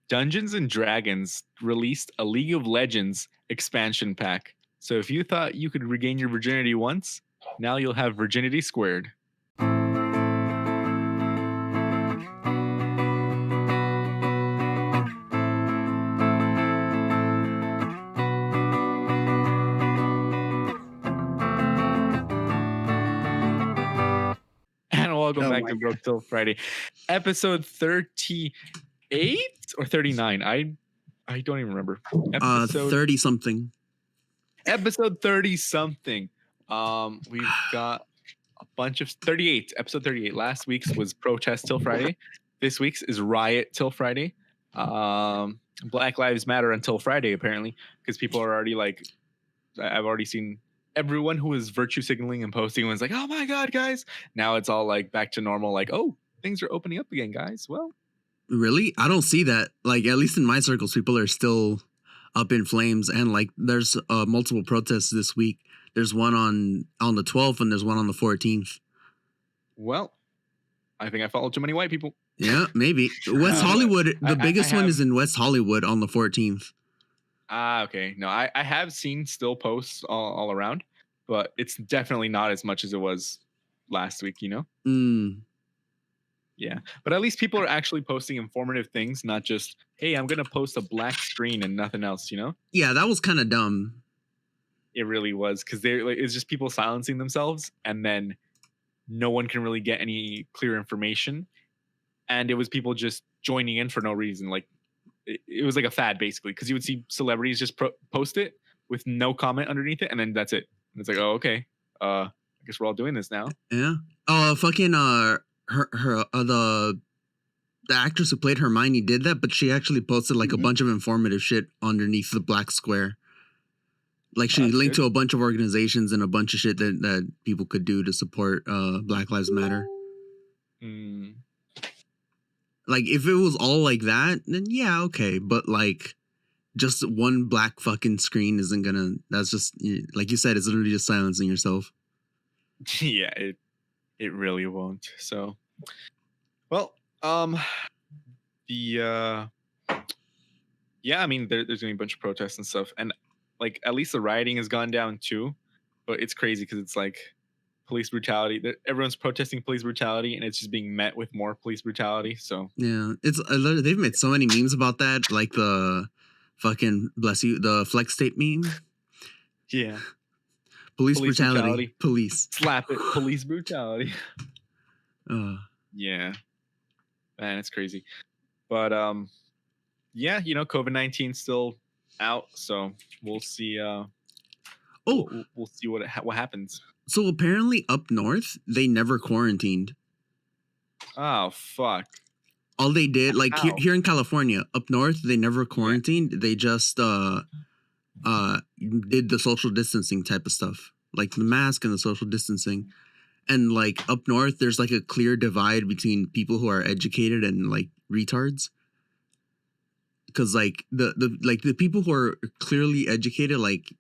Dungeons and Dragons released a League of Legends expansion pack. So if you thought you could regain your virginity once, now you'll have virginity squared. And welcome Oh back my to god. Broke Till Friday, episode 38 or 39. I don't even remember. Episode 30 something. episode 30 something. We've got a bunch of 38. Episode 38. Last week's was Protest Till Friday. This week's is Riot Till Friday. Black Lives Matter until Friday, apparently, because people are already like, I've already seen everyone who was virtue signaling and posting was like, oh my god, guys. Now it's all like back to normal, like, oh, things are opening up again, guys. Well, Really? I don't see that. Like, at least in my circles, people are still up in flames. And like, there's multiple protests this week. There's one on the 12th and there's one on the 14th. well, I think I follow too many white people. Yeah, maybe. West Hollywood, the biggest one is in West Hollywood on the 14th. Okay. No, I have seen still posts all around, but it's definitely not as much as it was last week, you know? Mm. Yeah. But at least people are actually posting informative things, not just, hey, I'm going to post a black screen and nothing else, you know? Yeah, that was kind of dumb. It really was, because like, it's just people silencing themselves, and then no one can really get any clear information. And it was people just joining in for no reason. Like, it was like a fad, basically, because you would see celebrities just post it with no comment underneath it, and then that's it. And it's like, oh, okay. I guess we're all doing this now. Yeah. Fucking the actress who played Hermione did that, but she actually posted like a bunch of informative shit underneath the black square. Like, she linked to a bunch of organizations and a bunch of shit that people could do to support Black Lives Matter. Mm. Like, if it was all like that, then yeah, okay. But like, just one black fucking screen isn't gonna. That's just, like you said, it's literally just silencing yourself. Yeah, it really won't. So, well, yeah, I mean, there's gonna be a bunch of protests and stuff, and like at least the rioting has gone down too. But it's crazy because it's like police brutality. Everyone's protesting police brutality, and it's just being met with more police brutality. So yeah, it's they've made so many memes about that, like the fucking bless you, the flex tape meme. Yeah, police brutality. Police slap it. Police brutality. Yeah, man, it's crazy. But yeah, you know, COVID-19 still out, so we'll see. We'll see what happens. So apparently up north, they never quarantined. Oh, fuck. All they did, like here in California, up north, they never quarantined. Yeah. They just did the social distancing type of stuff, like the mask and the social distancing. And like up north, there's like a clear divide between people who are educated and like retards. Because like the people who are clearly educated, like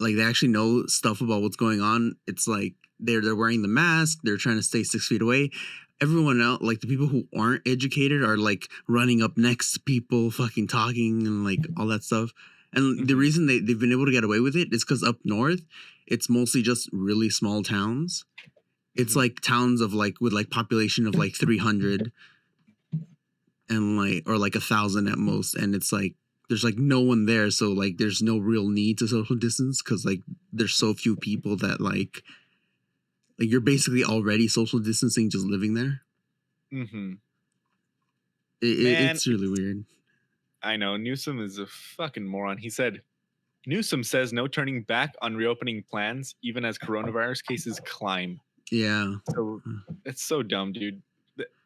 they actually know stuff about what's going on. It's like they're wearing the mask. They're trying to stay 6 feet away. Everyone else, like the people who aren't educated, are like running up next to people, fucking talking and like all that stuff. And the reason they've been able to get away with it is because up north, it's mostly just really small towns. It's like towns of like with like population of like 300 and like, or like 1,000 at most. And it's like, there's like no one there, so like there's no real need to social distance because like there's so few people that like you're basically already social distancing just living there. It's really weird. I know. Newsom is a fucking moron. He said, Newsom says no turning back on reopening plans even as coronavirus cases climb. Yeah. So it's so dumb, dude.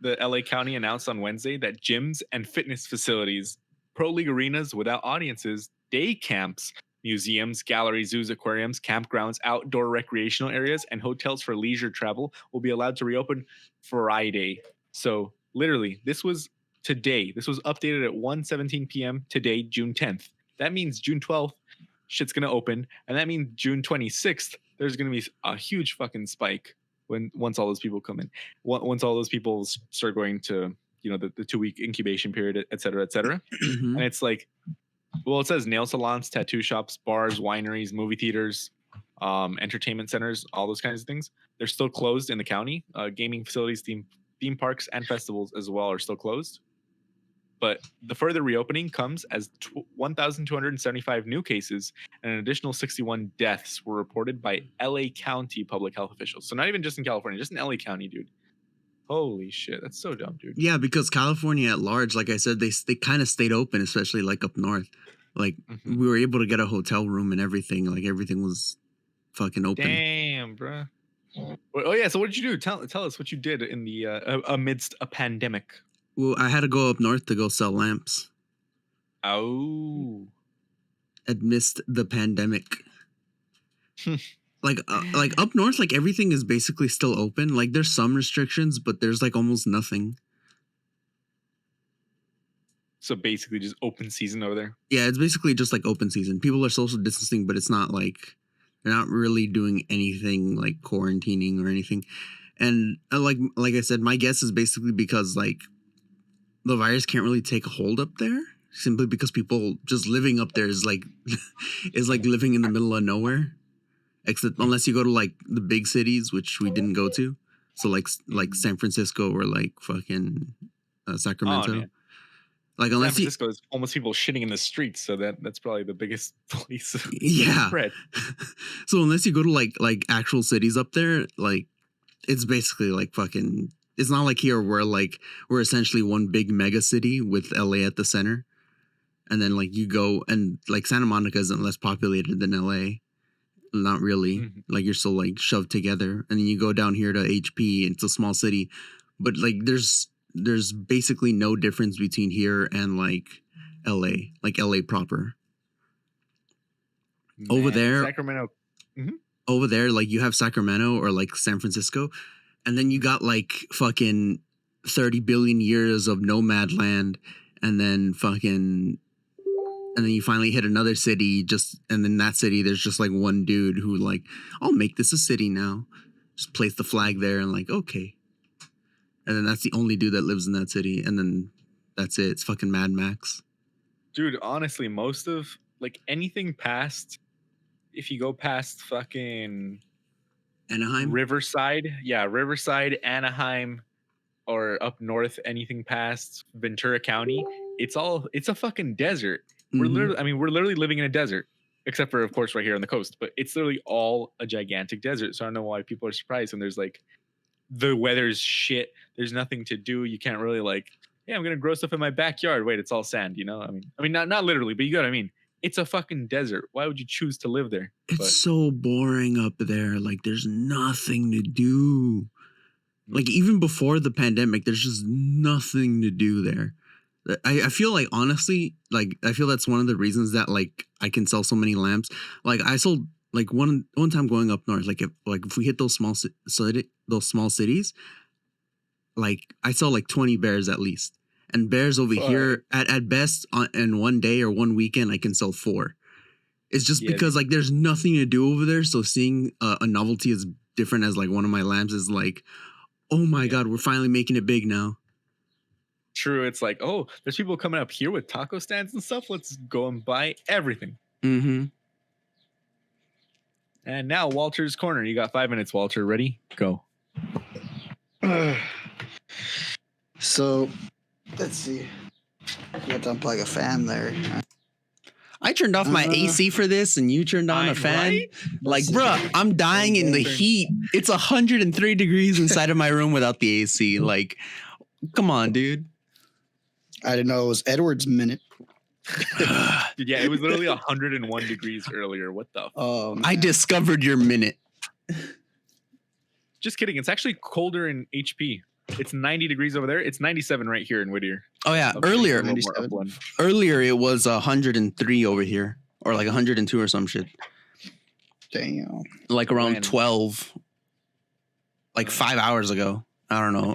The LA County announced on Wednesday that gyms and fitness facilities, pro league arenas without audiences, day camps, museums, galleries, zoos, aquariums, campgrounds, outdoor recreational areas, and hotels for leisure travel will be allowed to reopen Friday. So literally, this was today. This was updated at 1:17 p.m. today, June 10th. That means June 12th, shit's going to open. And that means June 26th, there's going to be a huge fucking spike once all those people come in. Once all those people start going to, the 2-week incubation period, et cetera, et cetera. Mhm. And it's like, well, it says nail salons, tattoo shops, bars, wineries, movie theaters, entertainment centers, all those kinds of things. They're still closed in the county. Gaming facilities, theme parks, and festivals as well are still closed. But the further reopening comes as 1,275 new cases and an additional 61 deaths were reported by LA County public health officials. So not even just in California, just in LA County, dude. Holy shit, that's so dumb, dude. Yeah, because California at large, like I said, they kind of stayed open, especially like up north. Like we were able to get a hotel room and everything. Like everything was fucking open. Damn, bro. Oh yeah, so what did you do? Tell us what you did in the amidst a pandemic. Well, I had to go up north to go sell lamps. Oh. Amidst the pandemic. like up north, like everything is basically still open. Like there's some restrictions, but there's like almost nothing. So basically just open season over there? Yeah, it's basically just like open season. People are social distancing, but it's not like they're not really doing anything like quarantining or anything. And like I said, my guess is basically because like the virus can't really take a hold up there, simply because people just living up there is like living in the middle of nowhere. Except unless you go to like the big cities, which we didn't go to. So like San Francisco or like fucking Sacramento. Oh, like unless San Francisco is almost people shitting in the streets, so that's probably the biggest place. Yeah. Spread. So unless you go to like actual cities up there, like it's basically like fucking. It's not like here where like we're essentially one big mega city with LA at the center, and then like you go and like Santa Monica isn't less populated than LA. Not really. Mm-hmm. Like you're still like shoved together, and then you go down here to HP. It's a small city, but like there's basically no difference between here and like LA proper. Man, over there, Sacramento. Mm-hmm. Over there, like you have Sacramento or like San Francisco, and then you got like fucking 30 billion years of nomad land, and then you finally hit another city, and then that city there's just like one dude who like, I'll make this a city now. Just place the flag there and like, okay. And then that's the only dude that lives in that city, and then that's it. It's fucking Mad Max. Dude, honestly, most of like anything past, if you go past fucking Anaheim, Riverside, Anaheim, or up north, anything past Ventura County, it's a fucking desert. Mm-hmm. We're literally living in a desert, except for of course right here on the coast, but it's literally all a gigantic desert. So I don't know why people are surprised when there's like the weather's shit. There's nothing to do. You can't really like, yeah, I'm gonna grow stuff in my backyard. Wait, it's all sand, you know? I mean, not literally, but you get what I mean. It's a fucking desert. Why would you choose to live there? It's so boring up there. Like there's nothing to do. Like even before the pandemic, there's just nothing to do there. I feel like honestly, like I feel that's one of the reasons that like I can sell so many lamps. Like I sold like one time going up north. Like if we hit those small cities, like I sell like 20 bears at least. And bears over here at best in one day or one weekend I can sell 4. It's just because like there's nothing to do over there. So seeing a novelty as different as like one of my lamps is like, oh my God, we're finally making it big now. True. It's like, oh, there's people coming up here with taco stands and stuff. Let's go and buy everything. Mm-hmm. And now Walter's Corner. You got 5 minutes, Walter. Ready? Go. So, let's see. You have to unplug a fan there. I turned off my AC for this, and you turned on a fan. Right? Like, bruh, I'm dying in the heat. It's 103 degrees inside of my room without the AC. Like, come on, dude. I didn't know it was Edward's minute. Yeah, it was literally 101 degrees earlier. What the? Oh, I discovered your minute. Just kidding. It's actually colder in HP. It's 90 degrees over there. It's 97 right here in Whittier. Oh yeah, earlier it was 103 over here, or like 102 or some shit. Damn. Like around 12, like 5 hours ago. I don't know.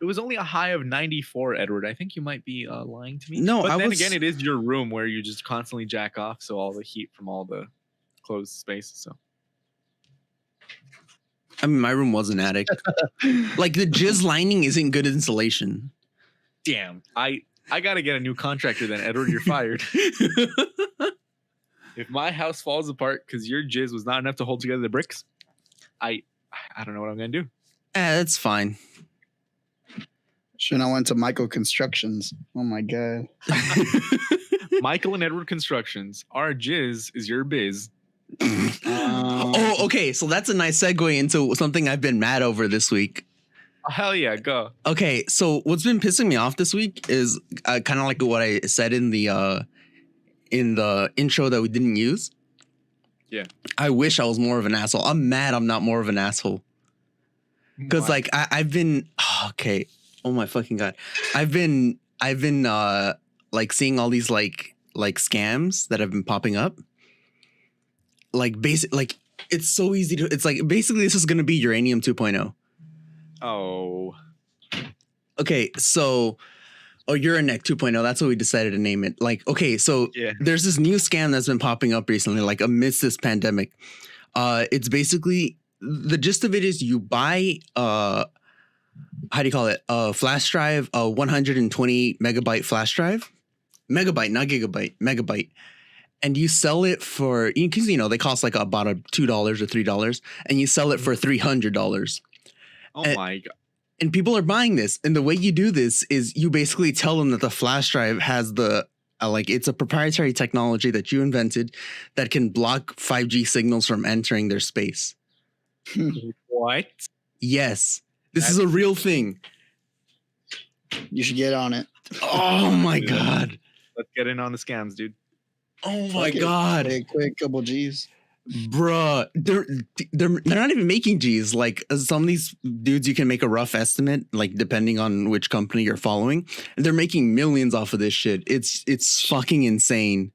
It was only a high of 94, Edward. I think you might be lying to me. No, but then again, it is your room where you just constantly jack off, so all the heat from all the closed space. So, I mean, my room was an attic. Like the jizz lining isn't good insulation. Damn, I gotta get a new contractor then, Edward. You're fired. If my house falls apart because your jizz was not enough to hold together the bricks, I don't know what I'm gonna do. That's fine. Shouldn't I went to Michael Constructions? Oh my god. Michael and Edward Constructions. Our jizz is your biz. Oh, okay. So that's a nice segue into something I've been mad over this week. Oh, hell yeah, go. Okay, so what's been pissing me off this week is kind of like what I said in the intro that we didn't use. Yeah. I wish I was more of an asshole. I'm mad I'm not more of an asshole. Because Why? like I've been okay. Oh my fucking god. I've been like seeing all these like scams that have been popping up. Like basic like it's so easy to it's like basically this is gonna be Uranium 2.0. Oh. Okay, so Uranek 2.0, that's what we decided to name it. Like, okay, so Yeah. there's this new scam that's been popping up recently, like amidst this pandemic. It's basically the gist of it is you buy how do you call it? A flash drive, a 120 megabyte flash drive. Megabyte, not gigabyte, megabyte. And you sell it for because they cost like about $2 or $3, and you sell it for $300. Oh my god. And people are buying this. And the way you do this is you basically tell them that the flash drive has the it's a proprietary technology that you invented that can block 5G signals from entering their space. What? Yes, this is a real thing. You should get on it. Oh my god. Let's get in on the scams, dude. Oh my Fuck it. god. Hey, quick couple G's. Bruh, they're not even making G's. Like some of these dudes, you can make a rough estimate, like depending on which company you're following. And they're making millions off of this shit. It's fucking insane.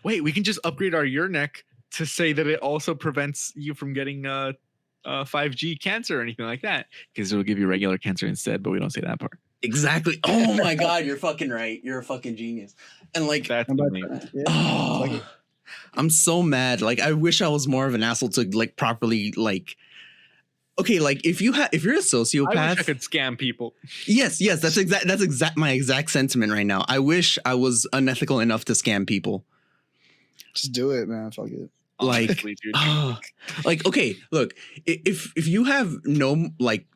Wait, we can just upgrade our Uranek to say that it also prevents you from getting 5G cancer or anything like that, because it'll give you regular cancer instead. But we don't say that part. Exactly. Oh my god, you're fucking right. You're a fucking genius. And like, That's How about me. that? Yeah. oh, Fuck it. I'm so mad. Like, I wish I was more of an asshole to like properly like. Okay, like if you're a I wish I sociopath, could scam people. yes, that's my exact sentiment right now. I wish I was unethical enough to scam people. Just do it, man. Fuck it. Like, Honestly, dude. like okay, look, if you have no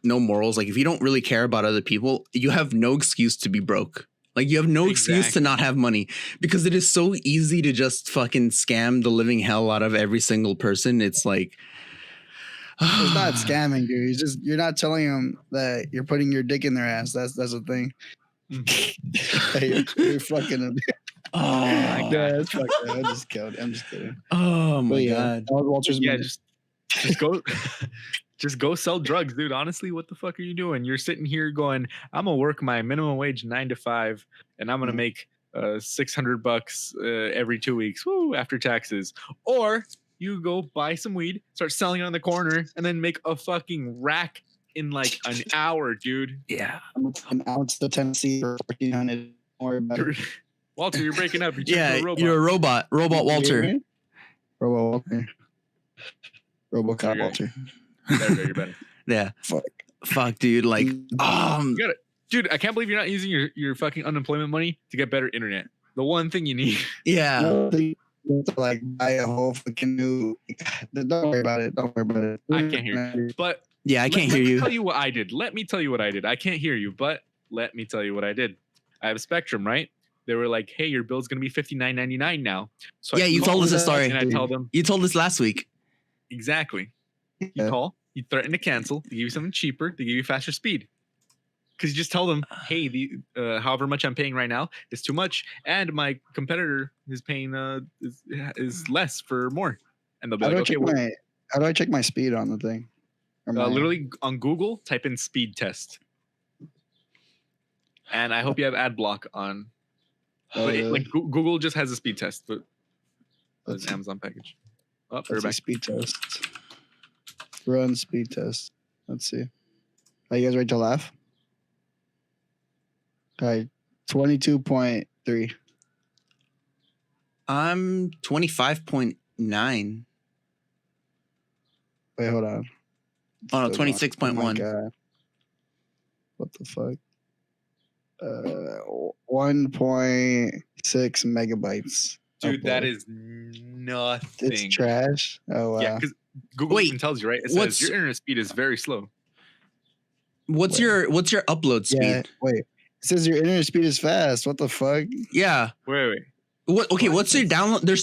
morals, like if you don't really care about other people, you have no excuse to be broke. Like you have no excuse to not have money, because it is so easy to just fucking scam the living hell out of every single person. It's like It's not scamming, dude. You're not telling them that you're putting your dick in their ass. That's the thing. You're fucking them. Oh my god. Yeah, it's fucked up. I'm just kidding. Oh my But yeah, god. that was Walter's Yeah, minute. just go. Just go sell drugs, dude. Honestly, what the fuck are you doing? You're sitting here going, I'm gonna work my minimum wage 9 to 5, and I'm gonna make $600 every 2 weeks, woo, after taxes. Or you go buy some weed, start selling it on the corner, and then make a fucking rack in like an hour, dude. Yeah. I'm out to Tennessee for 1400. Don't worry about it. Walter, you're breaking up. Yeah, a robot. you're a robot. Robot Walter. Robo Walter. RoboCop Okay. Walter. There, you're better. Yeah. Fuck. Fuck, dude. Like, You got it. Dude, I can't believe you're not using your fucking unemployment money to get better internet. The one thing you need. yeah. To like buy a whole fucking new. Don't worry about it. Don't worry about it. I can't hear you. But Yeah, I can't let hear me you. tell you what I did. Let me tell you what I did. I can't hear you, but let me tell you what I did. I have a Spectrum, right? They were like, hey, your bill's going to be $59.99 now. So Yeah, I you call told us a them story. And I tell them, You told us last week. exactly. You Yeah. call, you threaten to cancel, they give you something cheaper, they give you faster speed. Because you just tell them, hey, however much I'm paying right now is too much, and my competitor is paying is less for more. And they'll be How do like, I okay, check well, how do I check my speed on the thing? Or my- literally on Google, type in speed test. And I hope you have ad block on. Oh, But really? like Google just has a speed test, but Let's it's an Amazon package. Oh, Let's we're see, back. speed test. Run speed test. Let's see. Are you guys ready to laugh? All right, 22.3. I'm 25.9. Wait, hold on. Oh, no, Still going. 26.1. Oh my God. What the fuck? 1.6 megabytes. Dude, that upload. is It's nothing. trash. Oh Yeah, wow. because Google Wait, even tells you, right? It what's- says your internet speed is very slow. What's Where? your upload Yeah. speed? Wait. It says your internet speed is fast. What the fuck? Yeah. Wait. What? Okay. What? What's your download? There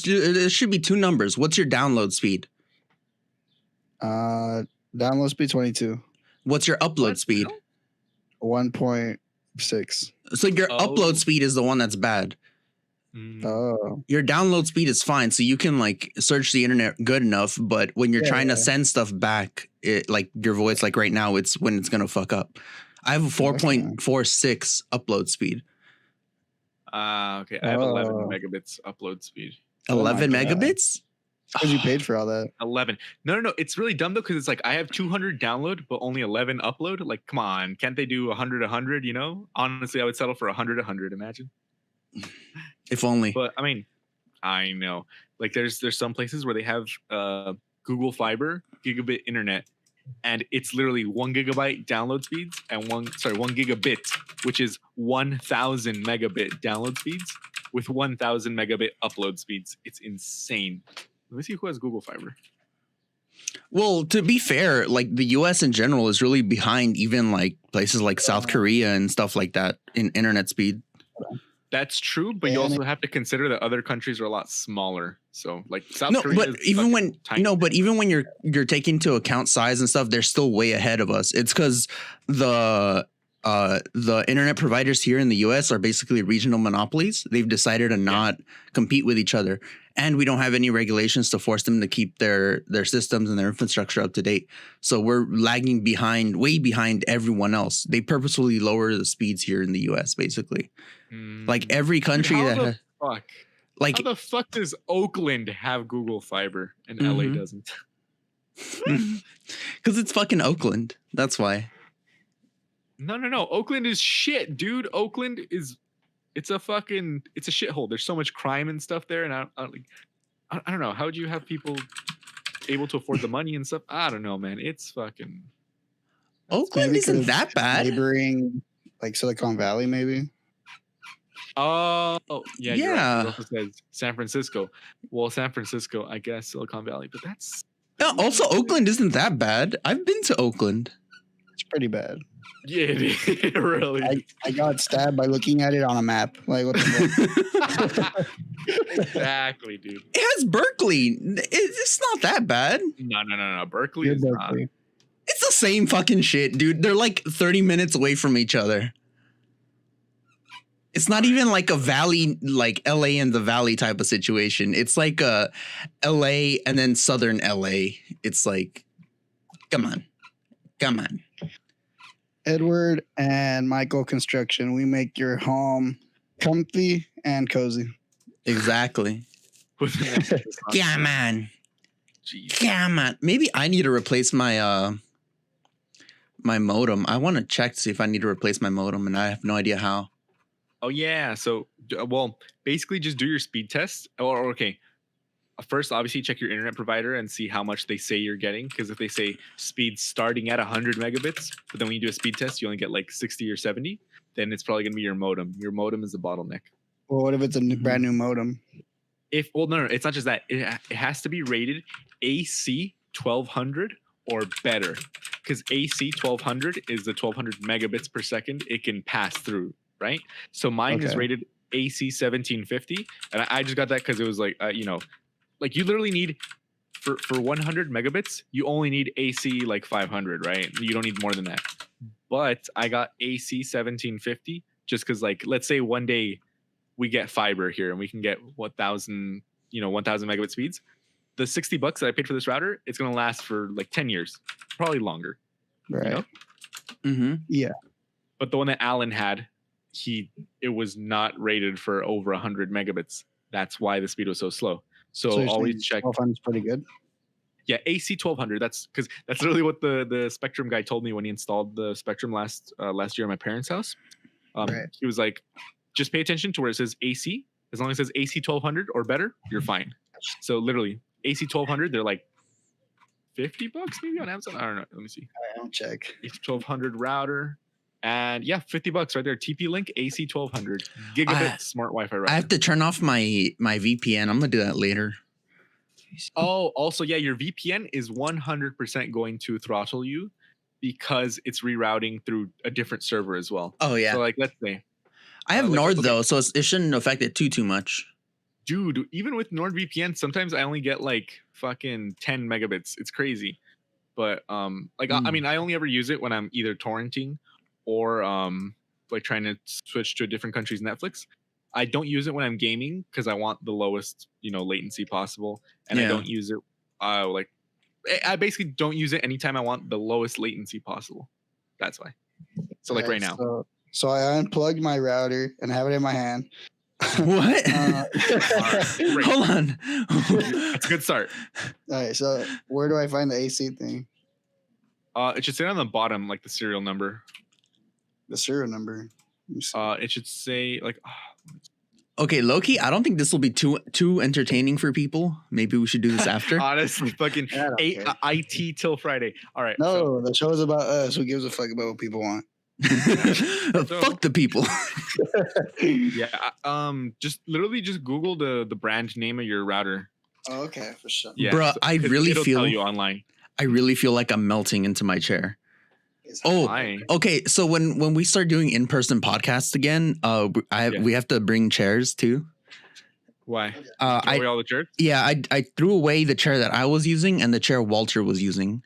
should be two numbers. What's your download speed? Download speed 22. What's your upload What? speed? 1.6. So your Oh. upload speed is the one that's bad. Mm. Oh. Your download speed is fine, so you can like search the internet good enough. But when you're trying to send stuff back, it like your voice, like right now, it's when it's gonna fuck up. I have a 4.46 upload speed. Okay. I have 11 Oh. megabits upload speed. Oh my 11 God. megabits. Because you paid for all that. 11. No. It's really dumb though, because it's like I have 200 download, but only 11 upload. Like, come on, can't they do 100? You know, honestly, I would settle for 100. Imagine. If only. But I mean, I know. Like, there's some places where they have Google Fiber gigabit internet, and it's literally 1 gigabyte download speeds and 1 gigabit, which is 1,000 megabit download speeds with 1,000 megabit upload speeds. It's insane. Let me see who has Google Fiber. Well, to be fair, like the US in general is really behind even like places like South Korea and stuff like that in internet speed. That's true, but you Yeah, also have to consider that other countries are a lot smaller. So, like South No, Korea, but is even fucking when tiny. but even when you're taking into account size and stuff, they're still way ahead of us. It's because the internet providers here in the US are basically regional monopolies. They've decided to not compete with each other, and we don't have any regulations to force them to keep their systems and their infrastructure up to date. So we're lagging behind, way behind everyone else. They purposefully lower the speeds here in the US, basically. Like every country Dude, that fuck? like How the fuck does Oakland have Google Fiber and LA Mhm. doesn't? because it's fucking Oakland. That's why. No. Oakland is shit, dude. Oakland is it's a shithole. There's so much crime and stuff there, and I don't know. How would you have people able to afford the money and stuff? I don't know, man. It's fucking. Oakland Maybe isn't 'cause that bad. Neighboring, like Silicon Valley, maybe. Oh yeah, you're right. Yeah. It also says San Francisco. Well, San Francisco, I guess Silicon Valley, but that's Also, Oakland isn't that bad. I've been to Oakland. It's pretty bad. yeah, it really. I got stabbed by looking at it on a map. Like what the fuck? Exactly, dude. It has Berkeley. It's not that bad. No. Berkeley You're is not. Berkeley. It's the same fucking shit, dude. They're like 30 minutes away from each other. It's not even like a valley, like LA and the valley type of situation. It's like a LA and then southern LA. It's like, come on. Edward and Michael Construction. We make your home comfy and cozy. Exactly. With an emphasis on- Come on. Jeez. Come on. Maybe I need to replace my my modem. I want to check to see if I need to replace my modem, and I have no idea how. Oh yeah. So well, basically just do your speed test. Or okay. First, obviously, check your internet provider and see how much they say you're getting. Because if they say speed starting at 100 megabits, but then when you do a speed test, you only get like 60 or 70, then it's probably going to be your modem. Your modem is the bottleneck. Well, what if it's a brand new modem? No, it's not just that. It has to be rated AC 1200 or better. Because AC 1200 is the 1200 megabits per second it can pass through, right? So mine is Okay. rated AC 1750. And I just got that because it was like, like you literally need for 100 megabits, you only need AC like 500, right? You don't need more than that. But I got AC 1750 just because, like, let's say one day we get fiber here and we can get 1,000 megabit speeds. The $60 that I paid for this router, it's gonna last for like 10 years, probably longer. Right. know? Mm-hmm. But the one that Alan had, it was not rated for over 100 megabits. That's why the speed was so slow. So you're always saying check. 1200 is pretty good. Yeah, AC 1200. That's because that's literally what the Spectrum guy told me when he installed the Spectrum last year at my parents' house. Right. He was like, just pay attention to where it says AC. As long as it says AC 1200 or better, you're fine. So literally, AC 1200, they're like $50 maybe on Amazon. I don't know. Let me see. All right, I'll check. AC 1200 router. And yeah, $50 right there. TP Link AC1200 gigabit smart Wi-Fi router. I have to turn off my VPN. I'm gonna do that later. Oh, also, yeah, your VPN is 100% going to throttle you because it's rerouting through a different server as well. Oh yeah. So like, let's say I have Nord though, so it shouldn't affect it too much. Dude, even with NordVPN, sometimes I only get like fucking 10 megabits. It's crazy. But like I mean, I only ever use it when I'm either torrenting or like trying to switch to a different country's Netflix. I don't use it when I'm gaming because I want the lowest, latency possible, and I don't use it like I basically don't use it anytime I want the lowest latency possible. That's why. So like right now. So I unplugged my router and have it in my hand. What? Hold on. That's a good start. All right. So where do I find the AC thing? It should say on the bottom, like the serial number. The serial number. It should say like. Okay, Loki, I don't think this will be too entertaining for people. Maybe we should do this after. Honestly, fucking IT till Friday. All right. No, the show is about us. Who gives a fuck about what people want? Fuck the people. Yeah. Just Google the brand name of your router. Oh, okay, for sure. Yeah, bro, I really feel tell you online. I really feel like I'm melting into my chair. Okay. So when we start doing in-person podcasts again, we have to bring chairs too. Why? Throw away all the chairs? Yeah, I threw away the chair that I was using and the chair Walter was using.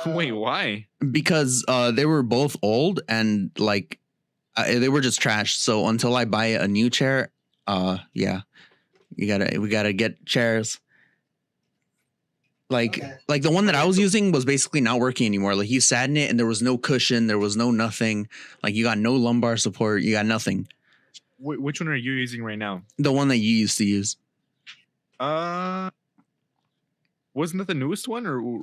Wait, why? Because they were both old and like they were just trash. So until I buy a new chair, we gotta get chairs. Like the one that I was using was basically not working anymore. Like you sat in it and there was no cushion, there was no nothing. Like you got no lumbar support, you got nothing. Which one are you using right now? The one that you used to use. Wasn't that the newest one or?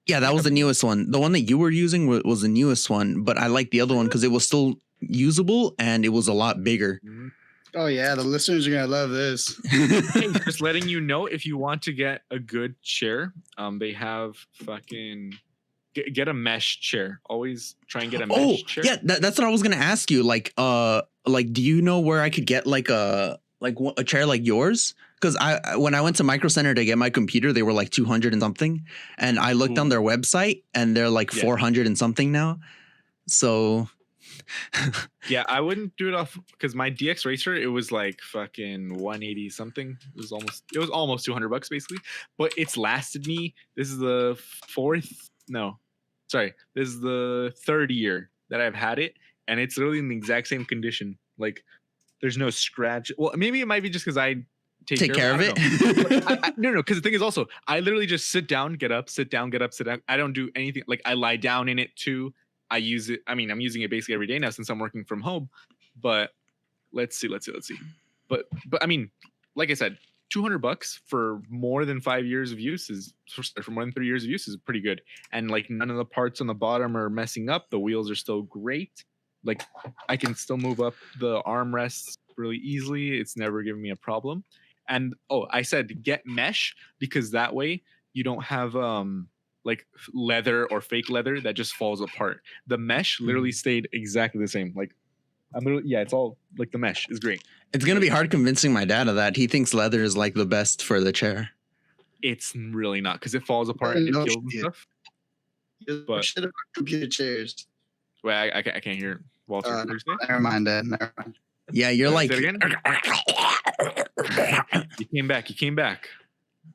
Yeah, that was the newest one. The one that you were using was the newest one, but I like the other one because it was still usable and it was a lot bigger. Mm-hmm. Oh yeah, the listeners are gonna love this. Just letting you know, if you want to get a good chair, they have fucking get a mesh chair. Always try and get a mesh chair. Yeah, that's what I was gonna ask you. Like, do you know where I could get like a chair like yours? Because when I went to Micro Center to get my computer, they were like 200 and something, and I looked on their website and they're like 400 and something now. So. Yeah, I wouldn't do it off because my DX Racer, it was like fucking 180 something. It was almost $200 basically, but it's lasted me. This is the this is the third year that I've had it, and it's literally in the exact same condition. Like, there's no scratch. Well, maybe it might be just because I take care of it. No, because the thing is also, I literally just sit down, get up, sit down, get up, sit down. I don't do anything. Like, I lie down in it too. I use it. I mean, I'm using it basically every day now since I'm working from home. But let's see. But I mean, like I said, $200 for more than 5 years of use for more than 3 years of use is pretty good. And like none of the parts on the bottom are messing up. The wheels are still great. Like I can still move up the armrests really easily. It's never given me a problem. And I said get mesh because that way you don't have like leather or fake leather that just falls apart. The mesh literally stayed exactly the same. Like it's all like the mesh is great. It's going to be hard convincing my dad of that. He thinks leather is like the best for the chair. It's really not because it falls apart and it peels and stuff. But computer chairs. Wait, I can't hear Walter. Never mind, Dad. Never mind. Yeah, you're like. Say it again? You came back.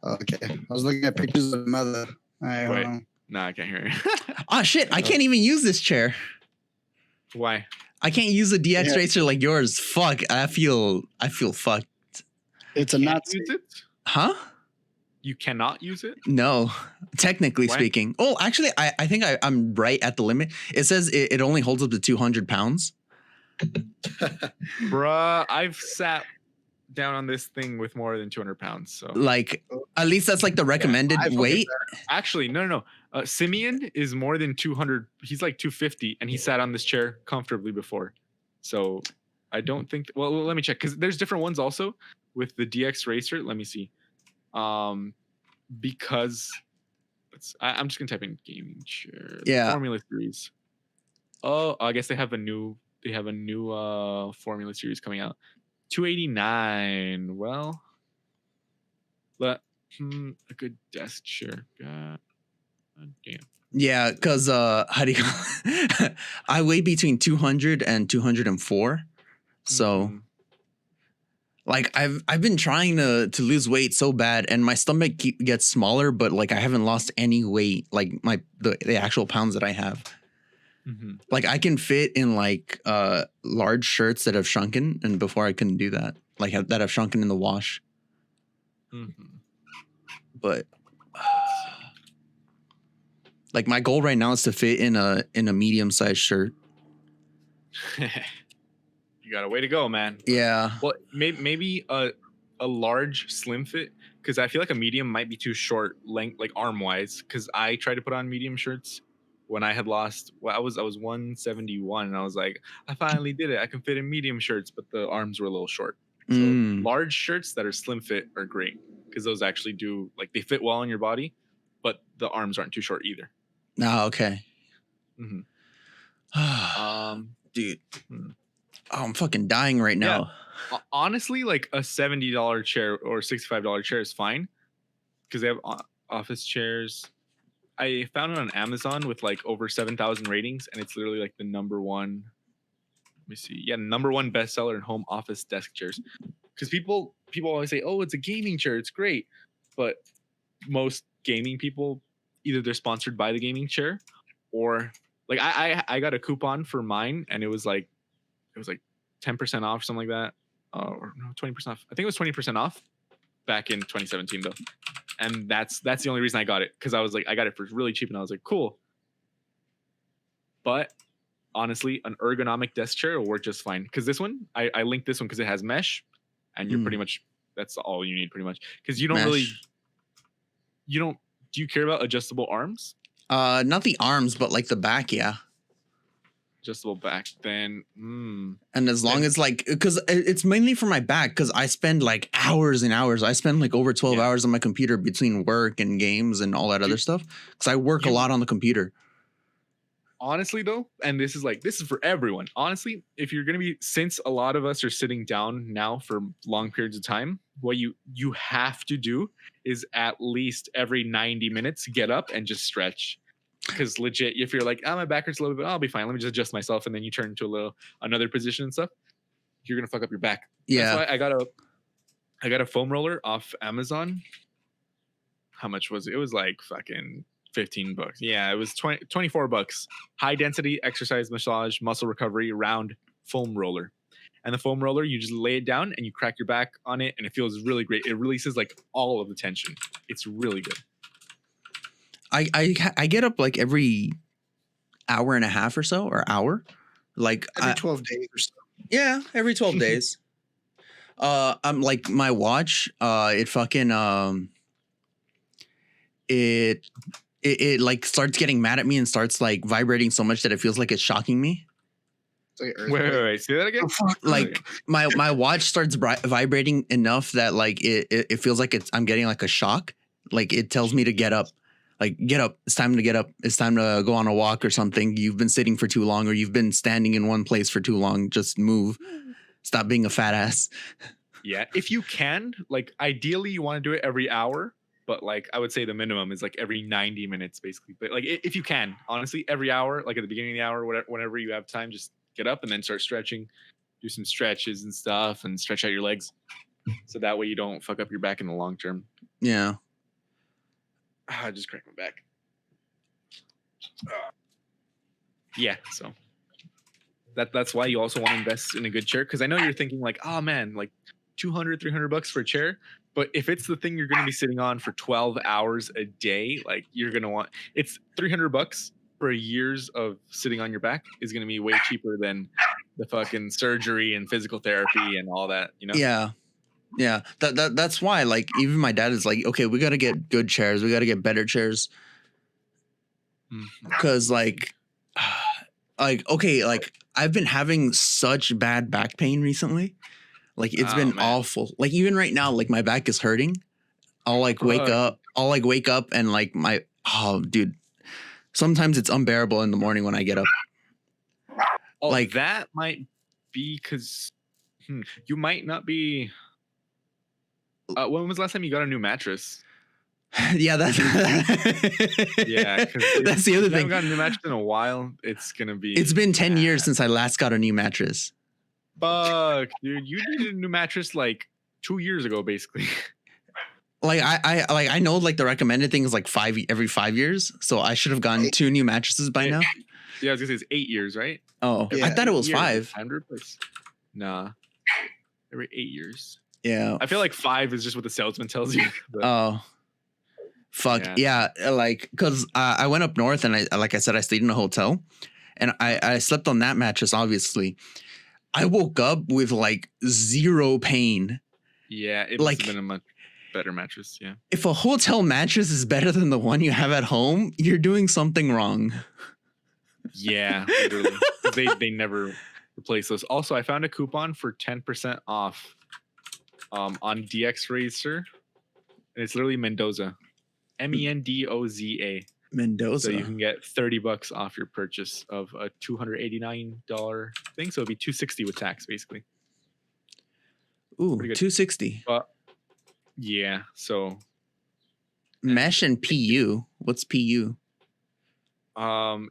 Okay. I was looking at pictures of mother. Wait. No, I can't hear you. Oh shit! I can't even use this chair. Why? I can't use a DX Racer like yours. Fuck! I feel fucked. It's a not use it. Huh? You cannot use it? No, technically speaking. Oh, actually, I think I'm right at the limit. It says it only holds up to 200 pounds. Bruh, I've sat down on this thing with more than 200 pounds. So like, at least that's like the recommended weight. Actually, no. Simeon is more than 200. He's like 250, and he sat on this chair comfortably before. So I don't think. Well, let me check because there's different ones also with the DX Racer. Let me see. Because I'm just gonna type in gaming chair. Yeah. Formula 3s. Oh, I guess they have a new Formula series coming out. $289. Well, but a good desk chair. God damn. Yeah, because how do you I weigh between 200 and 204. So Mhm. like I've been trying to lose weight so bad, and my stomach gets smaller, but like I haven't lost any weight, like the actual pounds that I have. Mhm. Like I can fit in like large shirts that have shrunken, and before I couldn't do that, like that have shrunken in the wash. Mhm. But like my goal right now is to fit in a medium sized shirt. You got a way to go, man. Yeah. Well, maybe a large slim fit, because I feel like a medium might be too short length, like arm wise. Because I tried to put on medium shirts when I had lost. Well, I was 171, and I was like, I finally did it. I can fit in medium shirts, but the arms were a little short. So large shirts that are slim fit are great, because those actually do, like, they fit well on your body, but the arms aren't too short either. Oh, okay. Mhm. Dude. Hmm. Oh, I'm fucking dying right now. Honestly, like a $70 chair or $65 chair is fine, because they have office chairs. I found it on Amazon with like over 7,000 ratings, and it's literally like the number one. Let me see. Yeah, number one bestseller in home office desk chairs. Because people always say, "Oh, it's a gaming chair. It's great," but most gaming people, either they're sponsored by the gaming chair, or like I got a coupon for mine, and it was like 10% off, something like that. Or no, 20% off. I think it was 20% off back in 2017 though. And that's the only reason I got it, because I was like, I got it for really cheap, and I was like, cool. But honestly, an ergonomic desk chair will work just fine. Because this one, I linked this one because it has mesh, and you're pretty much, that's all you need pretty much. Because you don't really, do you care about adjustable arms? Not the arms, but like the back, yeah. Adjustable back, then and as long as like, because it's mainly for my back, because I spend like hours and hours. I spend like over 12 hours on my computer between work and games and all that other stuff, because I work a lot on the computer. Honestly though, and this is for everyone, honestly, if you're gonna be, since a lot of us are sitting down now for long periods of time, what you have to do is at least every 90 minutes get up and just stretch. Because legit, if you're like, my back hurts a little bit, I'll be fine, let me just adjust myself, and then you turn into another position and stuff, you're gonna fuck up your back. Yeah, that's why I got a foam roller off Amazon. How much was it? It was like fucking $15. Yeah, it was $24. High density exercise massage muscle recovery round foam roller. And the foam roller, you just lay it down and you crack your back on it, and it feels really great. It releases like all of the tension. It's really good. I get up like every hour and a half or so, or hour, like every 12 days or so. Yeah, every 12 days. I'm like, my watch, it fucking it like starts getting mad at me and starts like vibrating so much that it feels like it's shocking me. Wait, say that again. Like my watch starts vibrating enough that like it feels like I'm getting like a shock. Like it tells me to get up. Like, get up. It's time to get up. It's time to go on a walk or something. You've been sitting for too long, or you've been standing in one place for too long. Just move. Stop being a fat ass. Yeah. If you can, like, ideally you want to do it every hour, but like, I would say the minimum is like every 90 minutes basically. But like, if you can, honestly, every hour, like at the beginning of the hour, whenever you have time, just get up and then start stretching, do some stretches and stuff, and stretch out your legs. So that way you don't fuck up your back in the long term. Yeah. I just cracked my back. Yeah, so that's why you also want to invest in a good chair, because I know you're thinking like, oh man, like $200-$300 for a chair, but if it's the thing you're going to be sitting on for 12 hours a day, like you're going to want, it's $300 for years of sitting on your back is going to be way cheaper than the fucking surgery and physical therapy and all that, you know? Yeah. Yeah, that's why, like, even my dad is like, okay, we got to get good chairs. We got to get better chairs. Because, like, okay, like, I've been having such bad back pain recently. Like, it's been awful. Like, even right now, like, my back is hurting. I'll, like, wake up and, like, dude, sometimes it's unbearable in the morning when I get up. Oh, Like- that might be because you might not be. When was the last time you got a new mattress? Yeah, that's Yeah, because that's the other I haven't thing. got a new mattress in a while. It's gonna be. It's been 10 bad. years since I last got a new mattress. Fuck, dude, you needed a new mattress like 2 years ago, basically. Like I know like the recommended thing is like every 5 years, so I should have gotten 2 new mattresses by now. Yeah, I was gonna say it's 8 years, right? Oh, Yeah. I thought it was 8 years, 5. Time to replace. Nah, every 8 years. Yeah. I feel like 5 is just what the salesman tells you. but- Oh, fuck yeah! Like, cause I went up north and like I said, I stayed in a hotel, and I slept on that mattress. Obviously, I woke up with like 0 pain. yeah, it's like- been a much better mattress. Yeah. If a hotel mattress is better than the one you have at home, you're doing something wrong. Yeah, literally. they never replace those. Also, I found a coupon for 10% off on DX Racer, and it's literally Mendoza, Mendoza. Mendoza. So you can get $30 off your purchase of a $289 thing. So it'd be $260 with tax, basically. Ooh, pretty good. 260. Yeah. So Mesh and PU. What's PU? I'm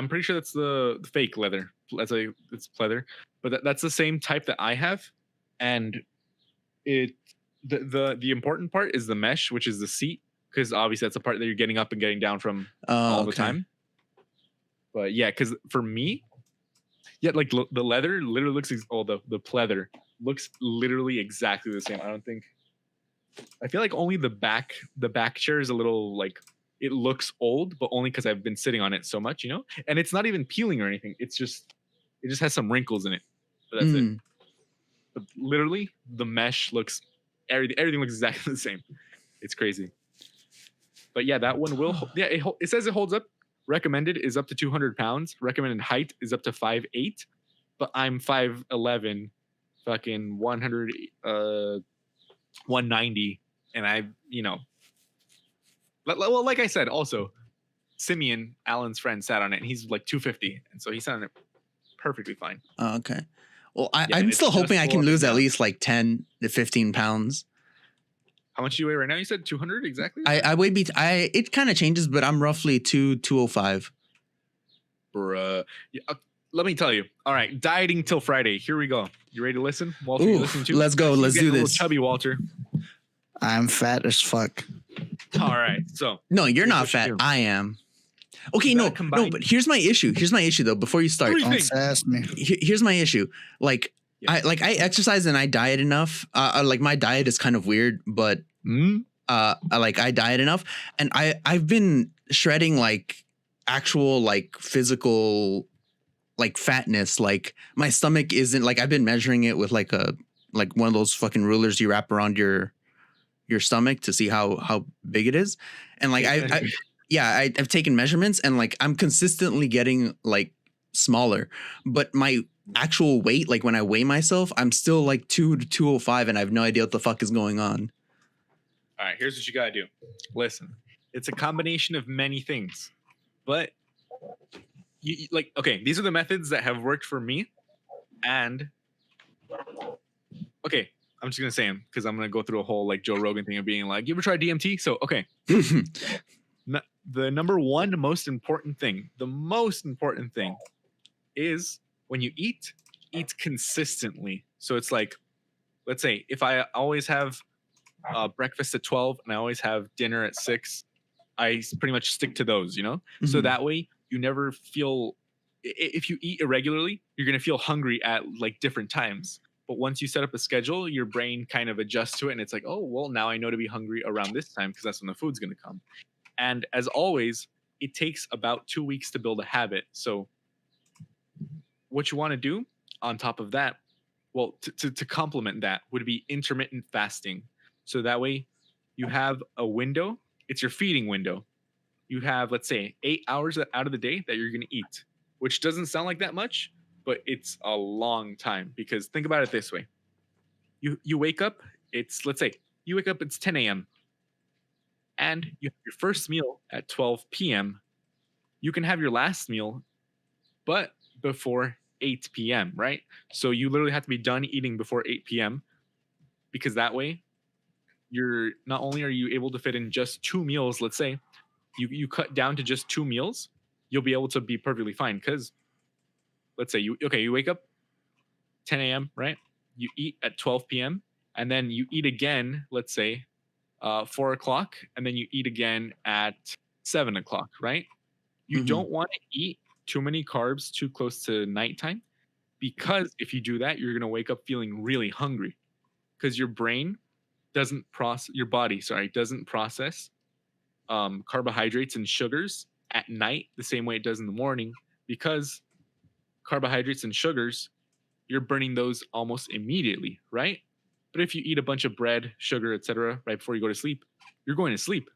pretty sure that's the fake leather. It's pleather, but that's the same type that I have, and the important part is the mesh, which is the seat, because obviously that's the part that you're getting up and getting down from all the time. But yeah, because for me, yeah, like the leather literally looks the pleather looks literally exactly the same. I feel like only the back chair is a little like, it looks old, but only because I've been sitting on it so much, you know? And it's not even peeling or anything. It just has some wrinkles in it. But that's it. But literally, the mesh looks, everything looks exactly the same. It's crazy. But yeah, that one will, yeah, it says it holds up. Recommended is up to 200 pounds. Recommended height is up to 5'8". But I'm 5'11", fucking 190. And I, well, like I said, also, Simeon, Alan's friend, sat on it, and he's like 250, and so he sat on it perfectly fine. Oh, okay. Well, Yeah, I'm and still it's hoping I can adjustable up lose and at down. least like 10 to 15 pounds. How much do you weigh right now? You said 200 exactly? I weigh it kind of changes, but I'm roughly 205. Bruh. Yeah, let me tell you. All right, dieting till Friday. Here we go. You ready to listen? Walter, you Ooh, listening to? let's go. He's Let's getting do a little this. chubby Walter. I'm fat as fuck. All right, so No, you're Here's not what you fat. do. I am. Okay, You no, gotta combine- but here's my issue. Here's my issue though. Before you start, Three Don't things. sass me. here's my issue. Like Yeah. I exercise and I diet enough. Like my diet is kind of weird, but I diet enough, and I've been shredding like actual like physical like fatness. Like my stomach isn't like, I've been measuring it with like one of those fucking rulers you wrap around your stomach to see how big it is, and like I've taken measurements, and like I'm consistently getting like smaller, but my actual weight, like when I weigh myself, I'm still like 205, and I have no idea what the fuck is going on. All right, here's what you gotta do. Listen, it's a combination of many things, but like, okay, these are the methods that have worked for me, and okay, I'm just gonna say them because I'm gonna go through a whole like Joe Rogan thing of being like, you ever try DMT? So okay, the number one most important thing, is when you eat consistently. So it's like, let's say if I always have breakfast at 12 and I always have dinner at 6, I pretty much stick to those, you know? So Mhm. that way you never feel, if you eat irregularly, you're going to feel hungry at like different times. But once you set up a schedule, your brain kind of adjusts to it, and it's like, oh, well, now I know to be hungry around this time because that's when the food's going to come. And as always, it takes about 2 weeks to build a habit. So what you want to do on top of that, well, to complement that would be intermittent fasting. So that way you have a window, it's your feeding window. You have, let's say, 8 hours out of the day that you're going to eat, which doesn't sound like that much, but it's a long time, because think about it this way. You wake up, it's 10 a.m. and you have your first meal at 12 p.m. You can have your last meal, but before 8 p.m., right? So you literally have to be done eating before 8 p.m. because that way you're not only are you able to fit in just 2 meals, let's say, you cut down to just 2 meals, you'll be able to be perfectly fine. Because let's say you wake up 10 a.m., right? You eat at 12 p.m. and then you eat again, let's say 4 o'clock, and then you eat again at 7 o'clock, right? You Mhm. don't want to eat too many carbs too close to nighttime, because if you do that, you're going to wake up feeling really hungry because your body doesn't process carbohydrates and sugars at night the same way it does in the morning, because carbohydrates and sugars, you're burning those almost immediately, right? But if you eat a bunch of bread, sugar, etc., right before you go to sleep, you're going to sleep.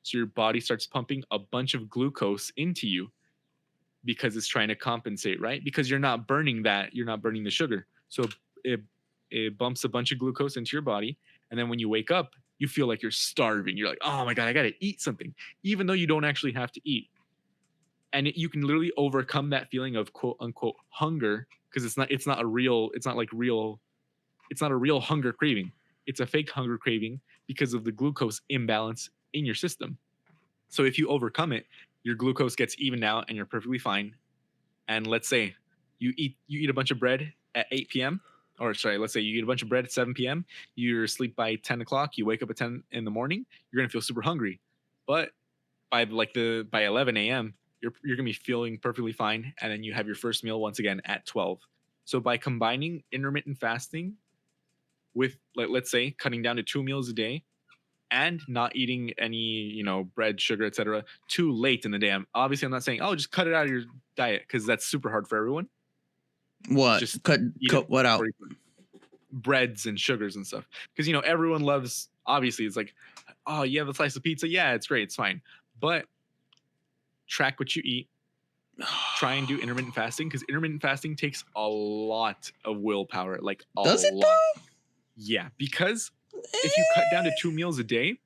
So your body starts pumping a bunch of glucose into you because it's trying to compensate, right? Because you're not burning the sugar. So it bumps a bunch of glucose into your body. And then when you wake up, you feel like you're starving. You're like, oh my God, I got to eat something, even though you don't actually have to eat. And you can literally overcome that feeling of quote unquote hunger, because it's not a real hunger craving. It's a fake hunger craving because of the glucose imbalance in your system. So if you overcome it, your glucose gets evened out and you're perfectly fine. And let's say you eat a bunch of bread at 8 p.m. Or sorry, let's say you eat a bunch of bread at 7 p.m. You're asleep by 10 o'clock. You wake up at 10 in the morning. You're gonna feel super hungry, but by 11 a.m. you're gonna be feeling perfectly fine. And then you have your first meal once again at 12. So by combining intermittent fasting with, let's say, cutting down to 2 meals a day and not eating any, bread, sugar, etc., too late in the day. Obviously, I'm not saying, oh, just cut it out of your diet, because that's super hard for everyone. What? Just cut what out? Breads and sugars and stuff. Because, everyone loves, obviously, it's like, oh, you have a slice of pizza? Yeah, it's great. It's fine. But track what you eat. Try and do intermittent fasting, because intermittent fasting takes a lot of willpower. Like, Does it lot. though? Yeah, because if you cut down to 2 meals a day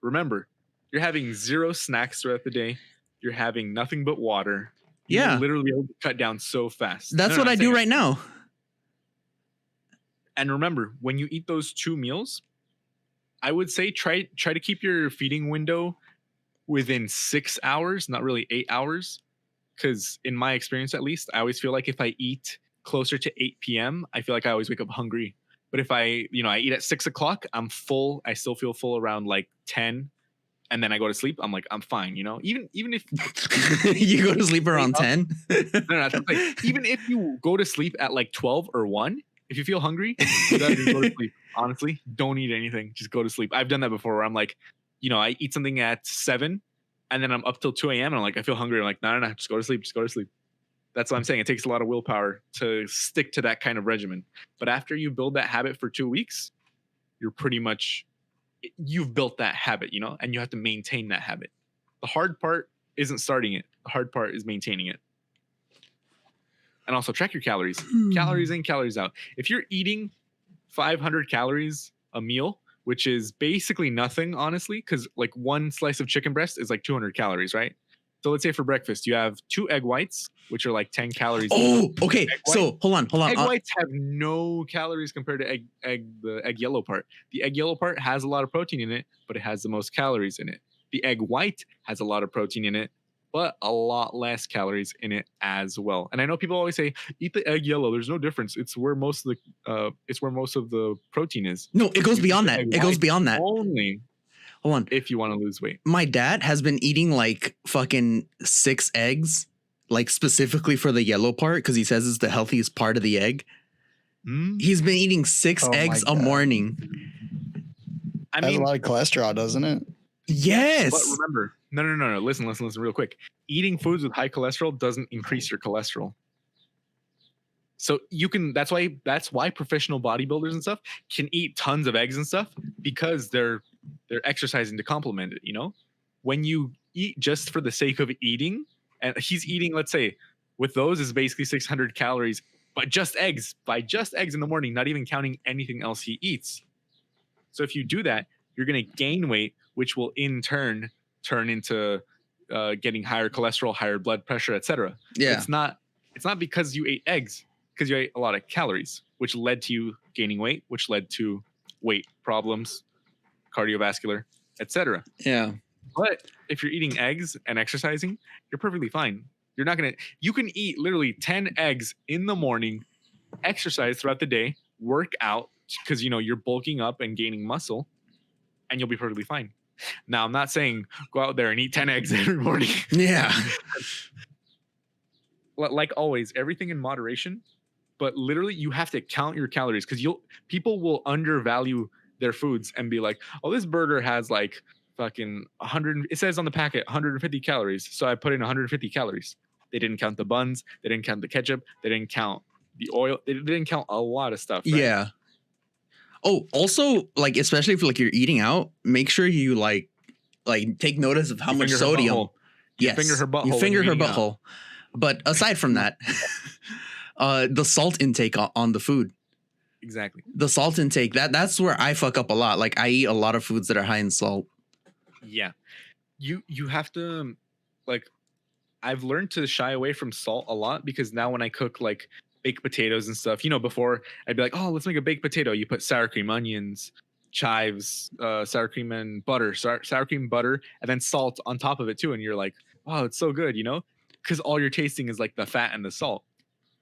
remember, you're having 0 snacks throughout the day. You're having nothing but water. Yeah. You literally be able to cut down so fast. That's what I do right now. And remember, when you eat those 2 meals, I would say try to keep your feeding window within 6 hours, not really 8 hours. Because in my experience, at least, I always feel like if I eat closer to 8 p.m., I feel like I always wake up hungry. But if I eat at 6 o'clock, I'm full. I still feel full around like 10. And then I go to sleep. I'm like, I'm fine. Even if you go to sleep around 10. no, like, even if you go to sleep at like 12 or 1, if you feel hungry, you gotta just go to sleep. Honestly, don't eat anything. Just go to sleep. I've done that before where I'm like, I eat something at 7 and then I'm up till 2 a.m. and I'm like, I feel hungry. I'm like, no, just go to sleep. Just go to sleep. That's what I'm saying. It takes a lot of willpower to stick to that kind of regimen. But after you build that habit for 2 weeks, you've built that habit, and you have to maintain that habit. The hard part isn't starting it. The hard part is maintaining it. And also track your calories. Calories in, calories out. If you're eating 500 calories a meal, which is basically nothing, honestly, because like one slice of chicken breast is like 200 calories, right? So let's say for breakfast, you have 2 egg whites, which are like 10 calories. Oh, okay. So hold on. Egg whites have no calories compared to the egg yellow part. The egg yellow part has a lot of protein in it, but it has the most calories in it. The egg white has a lot of protein in it, but a lot less calories in it as well. And I know people always say, eat the egg yellow. There's no difference. It's where most of the protein is. No, it goes beyond that. It goes beyond that. Only hold on. If you want to lose weight. My dad has been eating like fucking 6 eggs, like specifically for the yellow part, because he says it's the healthiest part of the egg. He's been eating 6 eggs a morning. I mean, has a lot of cholesterol, doesn't it? Yes. But remember, no. Listen real quick. Eating foods with high cholesterol doesn't increase your cholesterol. So that's why professional bodybuilders and stuff can eat tons of eggs and stuff, because they're exercising to complement it, When you eat just for the sake of eating, and he's eating, let's say, with those is basically 600 calories, but just eggs, in the morning, not even counting anything else he eats. So if you do that, you're going to gain weight, which will in turn turn into getting higher cholesterol, higher blood pressure, etc. Yeah. It's not it's not because you ate eggs, because you ate a lot of calories, which led to you gaining weight, which led to weight problems, cardiovascular, etc. Yeah. But if you're eating eggs and exercising, you're perfectly fine. You're not gonna. You can eat literally 10 eggs in the morning, exercise throughout the day, work out because you're bulking up and gaining muscle, and you'll be perfectly fine. Now, I'm not saying go out there and eat 10 eggs every morning. Yeah. Like always, everything in moderation. But literally, you have to count your calories because people will undervalue their foods and be like, "Oh, this burger has like fucking 100. It says on the packet 150 calories, so I put in 150 calories." They didn't count the buns. They didn't count the ketchup. They didn't count the oil. They didn't count a lot of stuff. Right? Yeah. Oh, also, like, especially if like you're eating out, make sure you like take notice of how much sodium. You finger her butthole. You finger her butthole. But aside from that, the salt intake on the food. Exactly. The salt intake, that's where I fuck up a lot. Like, I eat a lot of foods that are high in salt. Yeah. You have to, like, I've learned to shy away from salt a lot because now when I cook like baked potatoes and stuff, before I'd be like, "Oh, let's make a baked potato." You put sour cream, onions, chives, sour cream and butter, sour cream, butter, and then salt on top of it too. And you're like, "Wow, it's so good," because all you're tasting is like the fat and the salt.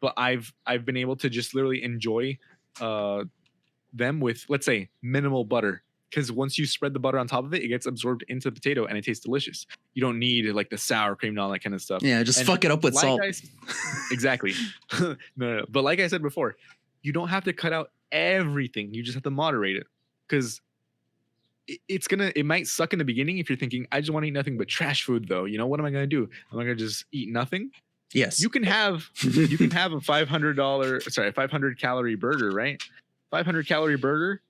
But I've been able to just literally enjoy them with, let's say, minimal butter. Because once you spread the butter on top of it, it gets absorbed into the potato and it tastes delicious. You don't need like the sour cream and all that kind of stuff. Yeah, just fuck it up with salt. Exactly. No. But like I said before, you don't have to cut out everything. You just have to moderate it. Because it might suck in the beginning if you're thinking, I just want to eat nothing but trash food though. What am I going to do? Am I going to just eat nothing? Yes. You can have a $500 calorie burger, right? 500 calorie burger.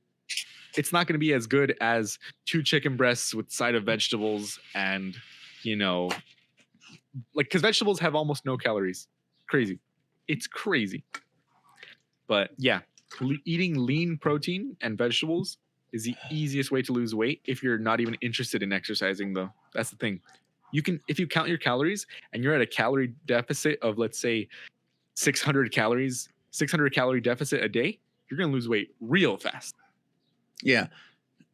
It's not going to be as good as 2 chicken breasts with side of vegetables and, because vegetables have almost no calories. Crazy. It's crazy. But yeah, eating lean protein and vegetables is the easiest way to lose weight if you're not even interested in exercising though. That's the thing. If you count your calories and you're at a calorie deficit of, let's say, 600 calorie deficit a day, you're going to lose weight real fast. Yeah.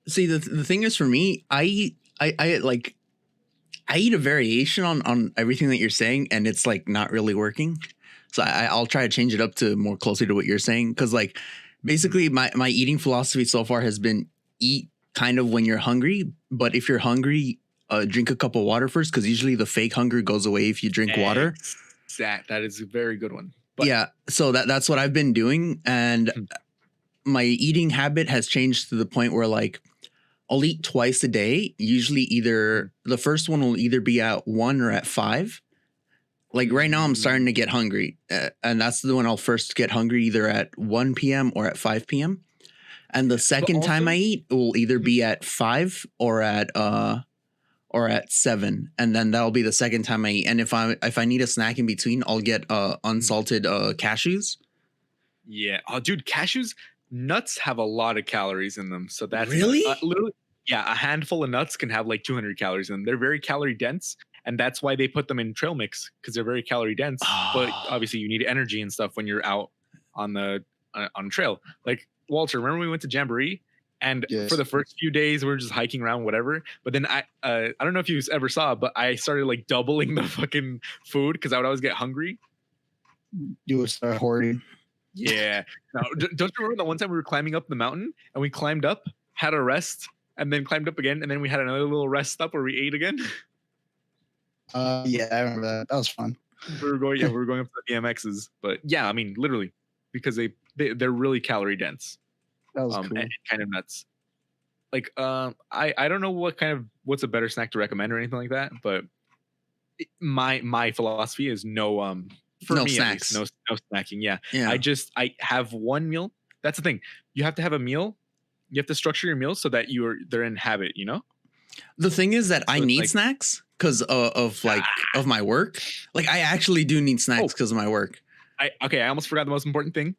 See, the thing is, for me, I eat a variation on everything that you're saying, and it's like not really working. So I'll try to change it up to more closely to what you're saying. Cause like basically my eating philosophy so far has been eat kind of when you're hungry. But if you're hungry, drink a cup of water first. Cause usually the fake hunger goes away if you drink water. That is a very good one. But yeah. So that's what I've been doing. And my eating habit has changed to the point where like I'll eat twice a day. Usually either the first one will either be at 1 or at 5. Like right now I'm starting to get hungry. And that's the one I'll first get hungry either at 1 p.m. or at 5 p.m. And the second time I eat will either be at 5 or at 7. And then that'll be the second time I eat. And if I need a snack in between, I'll get unsalted cashews. Yeah. Oh, dude, cashews. Nuts have a lot of calories in them. So that's really? Literally, yeah, a handful of nuts can have like 200 calories in them. They're very calorie dense. And that's why they put them in trail mix because they're very calorie dense. But obviously you need energy and stuff when you're out on the on trail. Like Walter, remember when we went to Jamboree? And for the first few days, we were just hiking around, whatever. But then I don't know if you ever saw, but I started like doubling the fucking food because I would always get hungry. You would start hoarding. Yeah. Now, don't you remember the one time we were climbing up the mountain and we climbed up, had a rest, and then climbed up again, and then we had another little rest stop where we ate again? Yeah, I remember that. That was fun. We were going up to the BMXs, but yeah, I mean, literally, because they're really calorie dense. That was cool. And kind of nuts. Like, I don't know what's a better snack to recommend or anything like that, but my philosophy is no snacks. No snacking. Yeah. I have one meal. That's the thing. You have to have a meal. You have to structure your meals so that they're in habit, The thing is that I need snacks because of my work. Like I actually do need snacks because of my work. I almost forgot the most important thing.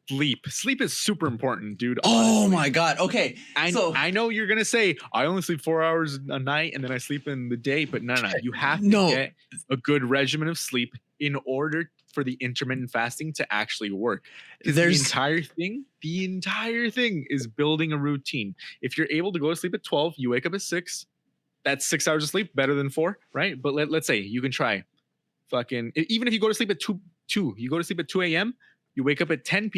Sleep is super important, dude. Oh my God. Okay. I know you're going to say I only sleep 4 hours a night and then I sleep in the day, but no. You have to get a good regimen of sleep in order for the intermittent fasting to actually work. 'Cause There's- the entire thing is building a routine. If you're able to go to sleep at 12, you wake up at 6, that's 6 hours of sleep, better than 4, right? But let's say you can try even if you go to sleep at 2, you go to sleep at 2 a.m., you wake up at 10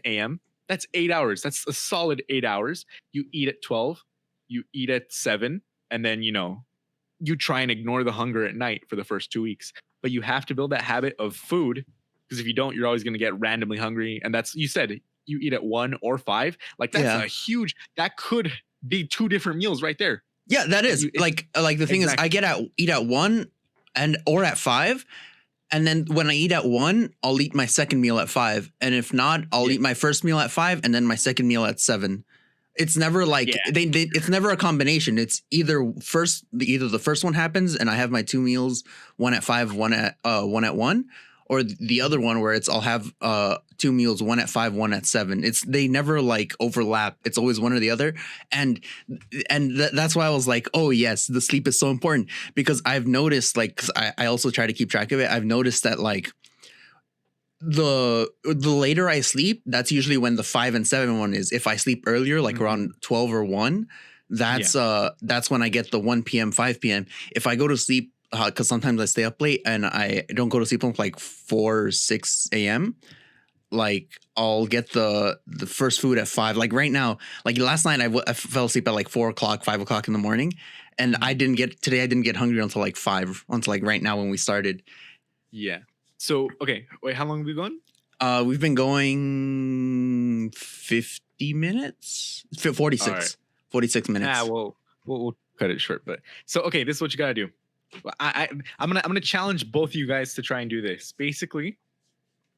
a.m., that's 8 hours. That's a solid 8 hours. You eat at 12, you eat at 7, and then, you try and ignore the hunger at night for the first 2 weeks. But you have to build that habit of food, because if you don't, you're always going to get randomly hungry. And that's, you said you eat at 1 or 5. Like that's Yeah. that could be 2 different meals right there. Yeah, that is like the thing is, I eat at 1 or at 5, and then when I eat at 1, I'll eat my second meal at 5, and if not, I'll eat my first meal at 5 and then my second meal at 7. It's never like it's never a combination. It's either the first one happens and I have my 2 meals, one at 5, one at 1, or the other one where I'll have 2 meals, one at 5, one at 7. They never like overlap. It's always one or the other. And that's why I was like, oh yes, the sleep is so important, because I've noticed, like, 'cause I also try to keep track of it. I've noticed that like the later I sleep, that's usually when the 5 and 7 one is. If I sleep earlier, like around 12 or 1, that's when I get the 1 p.m., 5 p.m. If I go to sleep, because sometimes I stay up late and I don't go to sleep until like 4 or 6 a.m., like I'll get the first food at 5. Like right now, like last night I fell asleep at like 4 o'clock, 5 o'clock in the morning, and I didn't get hungry until like 5, until like right now when we started. Yeah. So, okay, wait, how long have we gone? We've been going 50 minutes, 46, right. 46 minutes. We'll cut it short. But so, okay, this is what you gotta do. I'm gonna challenge both of you guys to try and do this. Basically,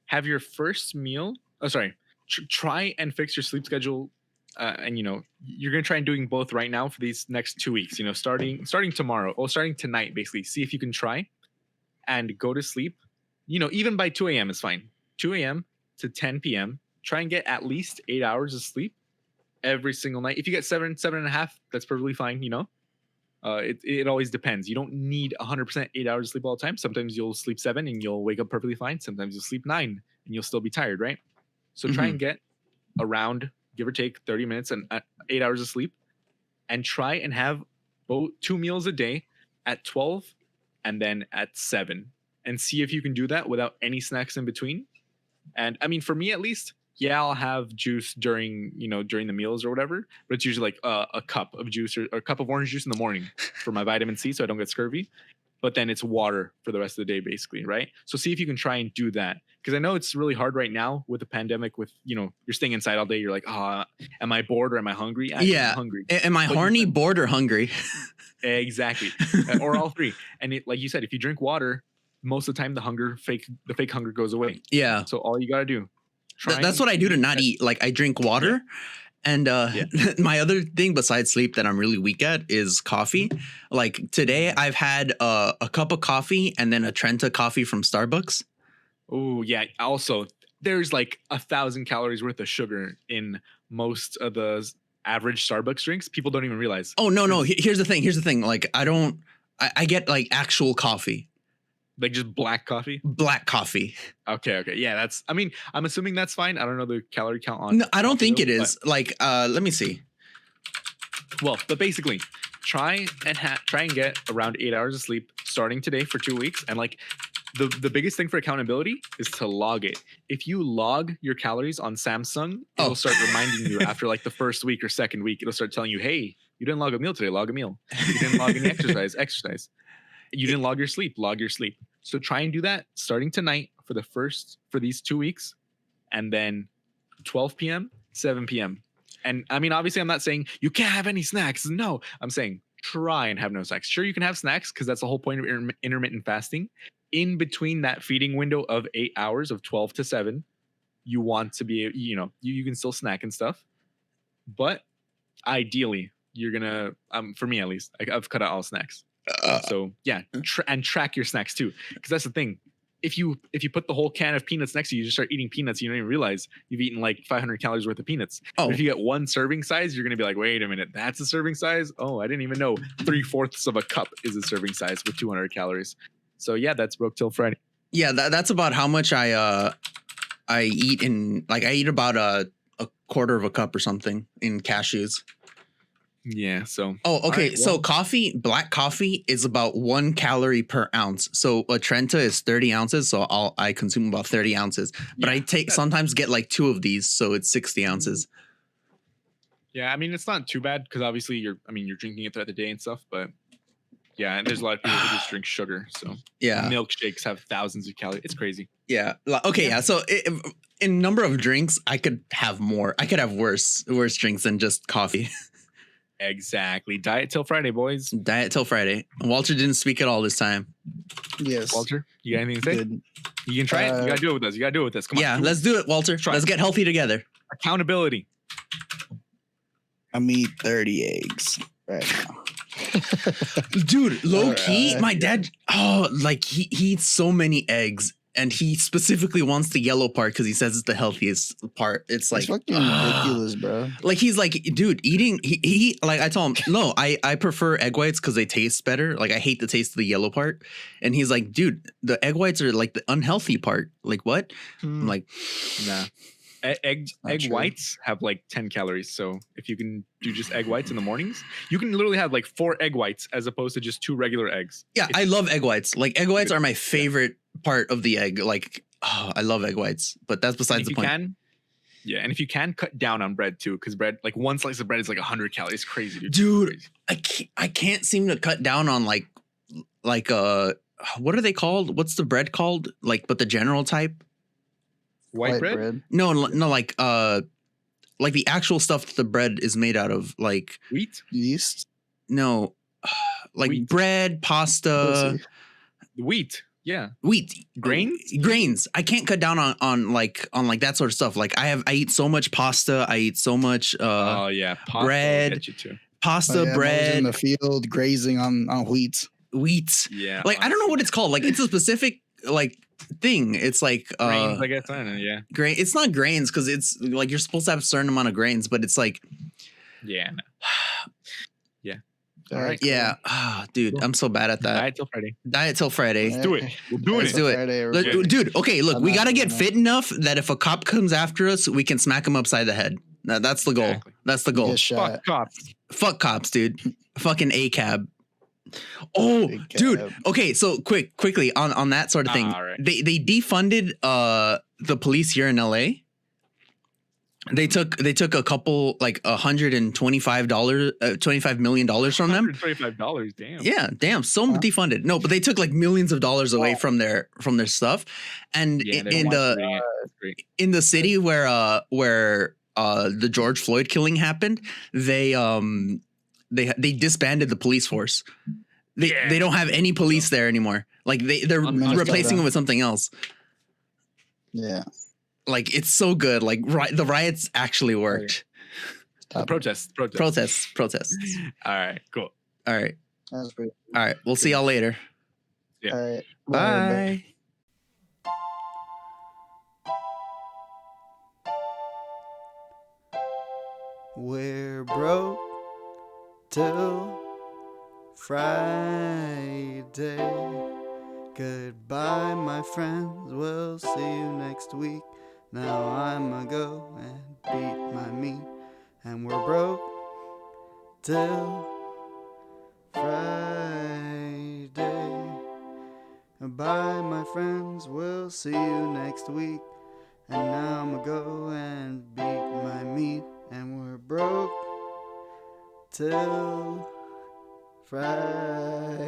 have your first meal. Oh, sorry. Try and fix your sleep schedule, and you're gonna try and doing both right now for these next 2 weeks. Starting tomorrow or starting tonight. Basically, see if you can try and go to sleep. Even by 2 a.m. is fine. 2 a.m. to 10 p.m. Try and get at least 8 hours of sleep every single night. If you get 7.5, that's perfectly fine. It always depends. You don't need 100% 8 hours of sleep all the time. Sometimes you'll sleep 7 and you'll wake up perfectly fine. Sometimes you'll sleep 9 and you'll still be tired, right? So try and get around, give or take, 30 minutes and 8 hours of sleep, and try and have both 2 meals a day at 12 and then at 7, and see if you can do that without any snacks in between. And I mean, for me at least, I'll have juice during the meals or whatever, but it's usually like a cup of juice or a cup of orange juice in the morning for my vitamin C, so I don't get scurvy. But then it's water for the rest of the day, basically, right? So see if you can try and do that, because I know it's really hard right now with the pandemic. With you're staying inside all day. You're like, am I bored or am I hungry? I'm hungry. Am I horny, bored, or hungry? Exactly, or all three. And like you said, if you drink water, most of the time the fake hunger goes away. Yeah. So all you gotta do. That's what I do to not eat. Like I drink water, and my other thing besides sleep that I'm really weak at is coffee. Like today, I've had a cup of coffee and then a Trenta coffee from Starbucks. Oh yeah. Also, there's like 1,000 calories worth of sugar in most of the average Starbucks drinks. People don't even realize. Oh no. Here's the thing. Like I get like actual coffee. Like just black coffee? Black coffee. Okay. Yeah, I'm assuming that's fine. I don't know the calorie count on. No, I don't think it is. Like, let me see. Well, but basically, try and get around 8 hours of sleep starting today for 2 weeks. And like the biggest thing for accountability is to log it. If you log your calories on Samsung, it'll start reminding you after like the first week or second week. It'll start telling you, hey, you didn't log a meal today, log a meal. You didn't log any exercise. You didn't log your sleep, log your sleep. So try and do that starting tonight for these 2 weeks, and then 12 p.m., 7 p.m. And I mean, obviously I'm not saying you can't have any snacks. No, I'm saying try and have no snacks. Sure, you can have snacks because that's the whole point of intermittent fasting. In between that feeding window of 8 hours of 12 to 7, you want to be, you can still snack and stuff. But ideally, you're going to, for me at least, I've cut out all snacks. So yeah, and track your snacks too, because that's the thing. If you put the whole can of peanuts next to you, you just start eating peanuts. You don't even realize you've eaten like 500 calories worth of peanuts. Oh. But if you get one serving size, you're gonna be like, wait a minute, that's a serving size? Oh, I didn't even know 3/4 of a cup is a serving size with 200 calories. So yeah, that's Broke Till Friday. Yeah, that's about how much I eat in like I eat about a quarter of a cup or something in cashews. Yeah. So. Oh, okay. Alright, So well, coffee, black coffee is about 1 calorie per ounce. So a Trenta is 30 ounces. So I consume about 30 ounces, but I yeah, sometimes get like 2 of these. So it's 60 ounces. Yeah, I mean it's not too bad because obviously you're drinking it throughout the day and stuff, but yeah, and there's a lot of people who just drink sugar. So Yeah. milkshakes have thousands of calories. It's crazy. Yeah. Okay. Yeah. So in number of drinks, I could have more. I could have worse drinks than just coffee. Exactly. Diet till Friday, boys. Diet till Friday. Walter didn't speak at all this time. Yes. Walter, you got anything to say? Good. You can try it. You gotta do it with us. You gotta do it with us. Come on. Yeah. do it. Let's do it, Walter. Try Let's it. get healthy together. Accountability. I'm eat 30 eggs right now. Dude, low All key, right. my dad, like he eats so many eggs, and he specifically wants the yellow part because he says it's the healthiest part. It's like It's fucking ridiculous, bro. like he's like, dude, eating he like I told him, no, I prefer egg whites because they taste better. Like I hate the taste of the yellow part. And he's like, dude, the egg whites are like the unhealthy part. Like what? I'm like, Nah. Egg Not true. whites have like 10 calories. So if you can do just egg whites in the mornings, you can literally have like 4 egg whites as opposed to just 2 regular eggs. yeah, It's- I love egg whites. Like egg whites Good. are my favorite part of the egg. Like, oh, I love egg whites, but that's and besides if the you point. can, yeah, and if you can cut down on bread too, because bread, like one slice of bread is like 100 calories. It's crazy, dude. Dude, Crazy. I can't seem to cut down on like what are they called? What's the bread called? Like, but the general type? White bread, No, like the actual stuff that the bread is made out of. Like, wheat, Yeast. no, like Wheat. bread, pasta, Pussy. wheat. Yeah, wheat, Grains? grains. I can't cut down on that sort of stuff. Like I eat so much pasta. I eat so much oh yeah, pasta will bread. get you too. pasta, Oh, yeah, I'm always bread, in the field grazing on wheat. wheat. Yeah, Like I don't know what it's called. Like it's a specific like thing. It's like grains, I guess. I don't know. Yeah, grain. It's not grains because it's like you're supposed to have a certain amount of grains, but it's like yeah. No. All right, yeah, dude, I'm so bad at that. Diet till Friday. Diet till Friday. Yeah. Do it. We're doing Let's it. do it. Friday, Look, Yeah. dude, okay, look, I'm we not gotta get doing fit enough that if a cop comes after us, we can smack him upside the head. That's the goal. Exactly. That's the goal. Get shot. Fuck cops. Fuck cops, dude. Fucking A cab. Oh, Big dude. cab. Okay, so quickly on that sort of thing. All right. They defunded the police here in LA. They took a couple like $25 million from them. $125. Damn. Yeah, damn, so Huh? defunded. No, but they took like millions of dollars away Oh. from their stuff. And Yeah, they in don't the want to That's great. in the city where the George Floyd killing happened, they disbanded the police force. They Yeah. they don't have any police there anymore. Like they're Minnesota. replacing them with something else. Yeah. Like it's so good. Like the riots actually worked. Stop. Protests. Protests. All right. Cool. All right. That's pretty. All right. We'll see y'all later. Yeah. All right. Bye. We're broke till Friday. Goodbye, my friends. We'll see you next week. Now I'ma go and beat my meat. And we're broke till Friday. Bye, my friends. We'll see you next week. And now I'ma go and beat my meat. And we're broke till Friday.